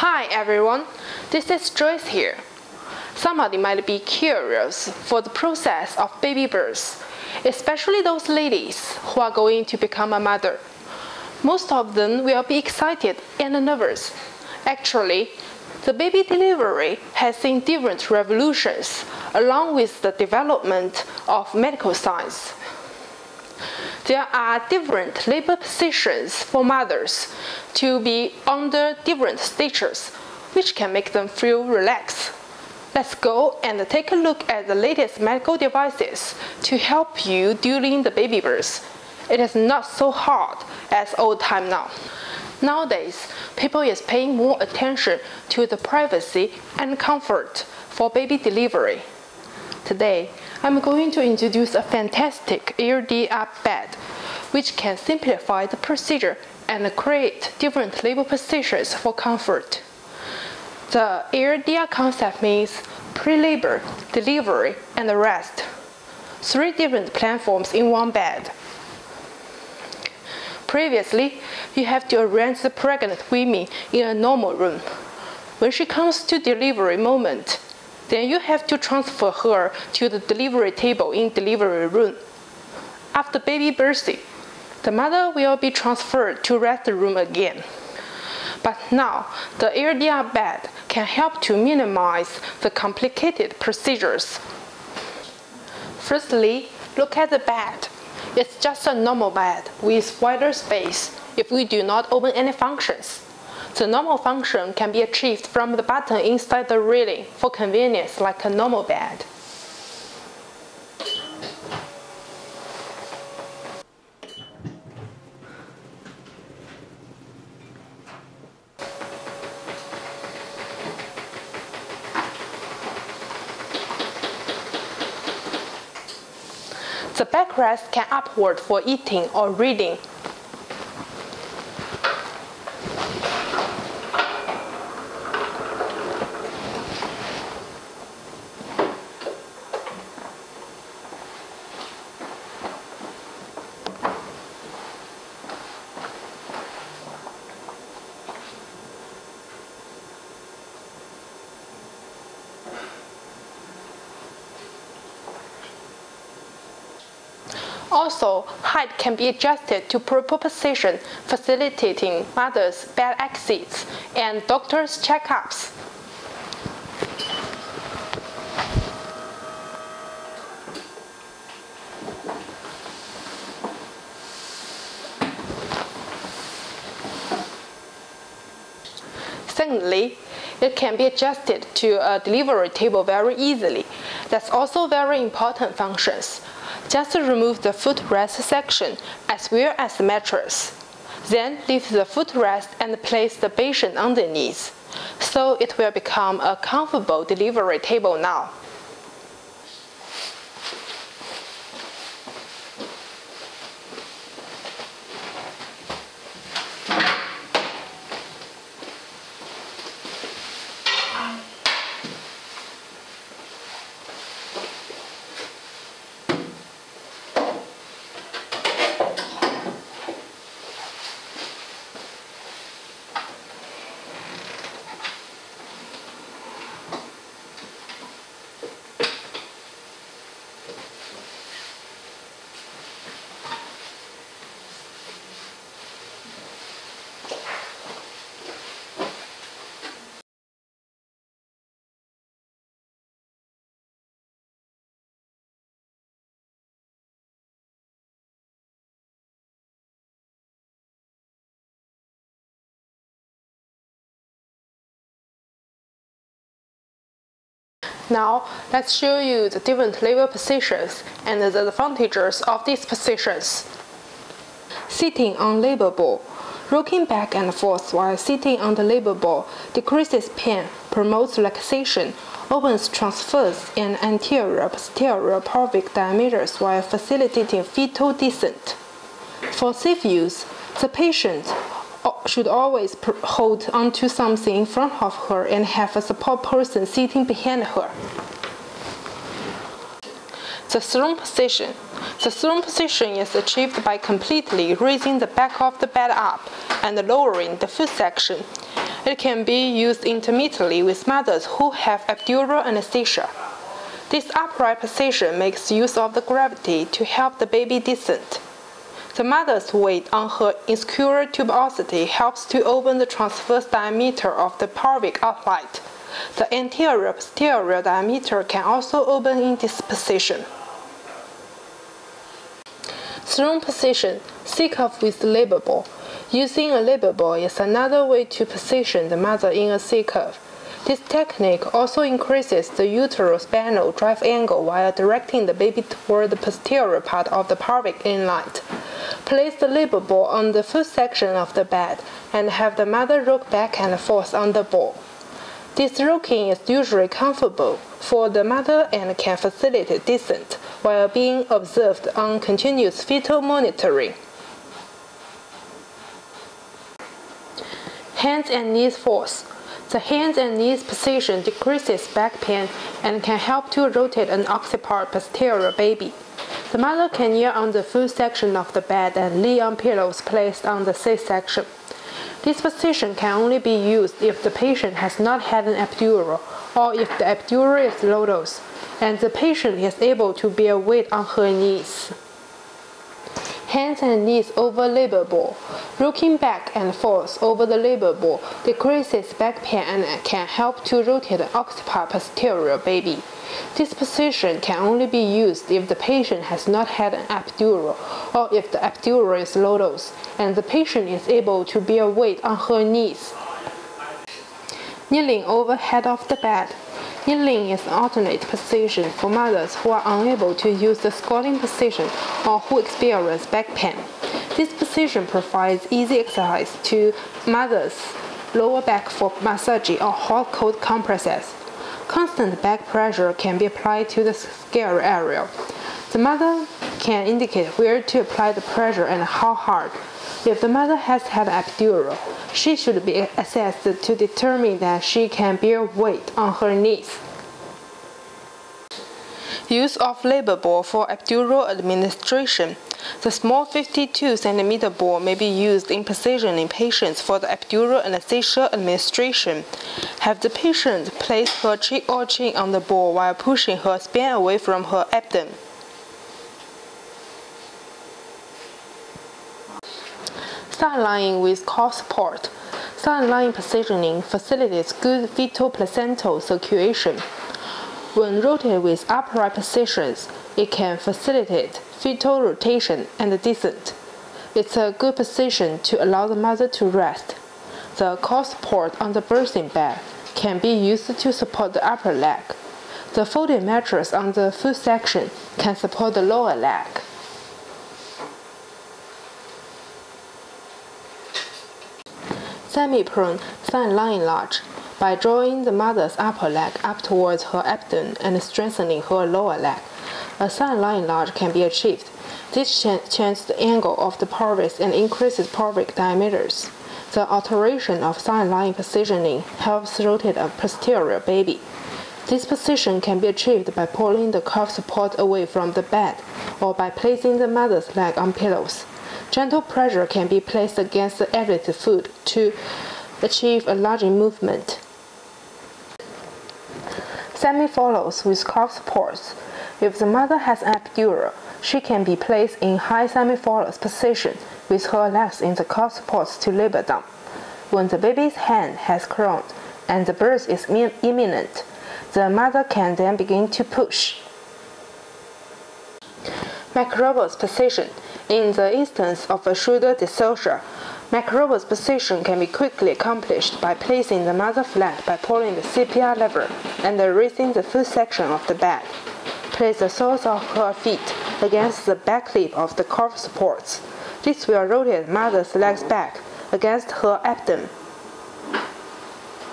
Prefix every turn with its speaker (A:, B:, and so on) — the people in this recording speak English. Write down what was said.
A: Hi everyone, this is Joyce here. Somebody might be curious for the process of baby birth, especially those ladies who are going to become a mother. Most of them will be excited and nervous. Actually, the baby delivery has seen different revolutions along with the development of medical science. There are different labor positions for mothers to be under different stages, which can make them feel relaxed. Let's go and take a look at the latest medical devices to help you during the baby birth. It is not so hard as old time now. Nowadays, people is paying more attention to the privacy and comfort for baby delivery. Today, I'm going to introduce a fantastic ear-D-up bed, which can simplify the procedure and create different labor positions for comfort. The ear-D-up concept means pre-labor, delivery, and rest. 3 different platforms in one bed. Previously, you have to arrange the pregnant woman in a normal room. When she comes to delivery moment, then you have to transfer her to the delivery table in delivery room. After baby birthing, the mother will be transferred to rest room again. But now, the ear-D-up bed can help to minimize the complicated procedures. Firstly, look at the bed. It's just a normal bed with wider space if we do not open any functions. The normal function can be achieved from the button inside the railing for convenience like a normal bed. The backrest can upward for eating or reading. Also, height can be adjusted to proper position, facilitating mothers' bed exits and doctors' checkups. Secondly, it can be adjusted to a delivery table very easily. That's also very important functions. Just remove the footrest section as well as the mattress. Then lift the footrest and place the patient underneath. So it will become a comfortable delivery table now. Now, let's show you the different labor positions and the advantages of these positions. Sitting on labor ball. Rocking back and forth while sitting on the labor ball decreases pain, promotes relaxation, opens transverse and anterior-posterior pelvic diameters while facilitating fetal descent. For safe use, the patient should always hold onto something in front of her and have a support person sitting behind her. The throne position. The throne position is achieved by completely raising the back of the bed up and lowering the foot section. It can be used intermittently with mothers who have epidural anesthesia. This upright position makes use of the gravity to help the baby descend. The mother's weight on her insecure tuberosity helps to open the transverse diameter of the pelvic outlet. The anterior-posterior diameter can also open in this position. Throne position, C-cuff with labor ball. Using a labor ball is another way to position the mother in a C-cuff. This technique also increases the uterospinal drive angle while directing the baby toward the posterior part of the pelvic inlet. Place the labor ball on the foot section of the bed and have the mother rock back and forth on the ball. This rocking is usually comfortable for the mother and can facilitate descent while being observed on continuous fetal monitoring. Hands and knees force. The hands and knees position decreases back pain and can help to rotate an occiput posterior baby. The mother can kneel on the full section of the bed and lay on pillows placed on the C-section. This position can only be used if the patient has not had an epidural or if the epidural is low dose and the patient is able to bear weight on her knees. Hands and knees over labor ball. Rocking back and forth over the labor ball decreases back pain and can help to rotate the occiput posterior baby. This position can only be used if the patient has not had an epidural or if the epidural is low dose and the patient is able to bear weight on her knees. Kneeling over head of the bed. Kneeling is an alternate position for mothers who are unable to use the squatting position or who experience back pain. This position provides easy exercise to mothers' lower back for massage or hot-cold compresses. Constant back pressure can be applied to the scary area. The mother can indicate where to apply the pressure and how hard. If the mother has had an epidural, she should be assessed to determine that she can bear weight on her knees. Use of labor ball for epidural administration. The small 52 cm ball may be used in positioning patients for the epidural anesthesia administration. Have the patient place her cheek or chin on the ball while pushing her spine away from her abdomen. Side lying with core support. Side lying positioning facilitates good fetal placental circulation. When rotated with upright positions, it can facilitate fetal rotation and descent. It's a good position to allow the mother to rest. The core support on the birthing bed can be used to support the upper leg. The folded mattress on the foot section can support the lower leg. Semi-prone side lying large. By drawing the mother's upper leg up towards her abdomen and strengthening her lower leg, a side lying large can be achieved. This changes the angle of the pelvis and increases pelvic diameters. The alteration of side lying positioning helps rotate a posterior baby. This position can be achieved by pulling the cuff support away from the bed or by placing the mother's leg on pillows. Gentle pressure can be placed against the elevated foot to achieve a lunging movement. SEMI-FOWLERS with cuff supports. If the mother has an epidural, she can be placed in high SEMI-FOWLERS position with her legs in the cuff supports to labor down. When the baby's hand has closed and the birth is imminent, the mother can then begin to push. MCROBERTS position. In the instance of a shoulder dystocia, MCROBERTS position can be quickly accomplished by placing the mother flat by pulling the CPR lever and raising the foot section of the bed. Place the soles of her feet against the back lip of the cuff supports. This will rotate mother's legs back against her abdomen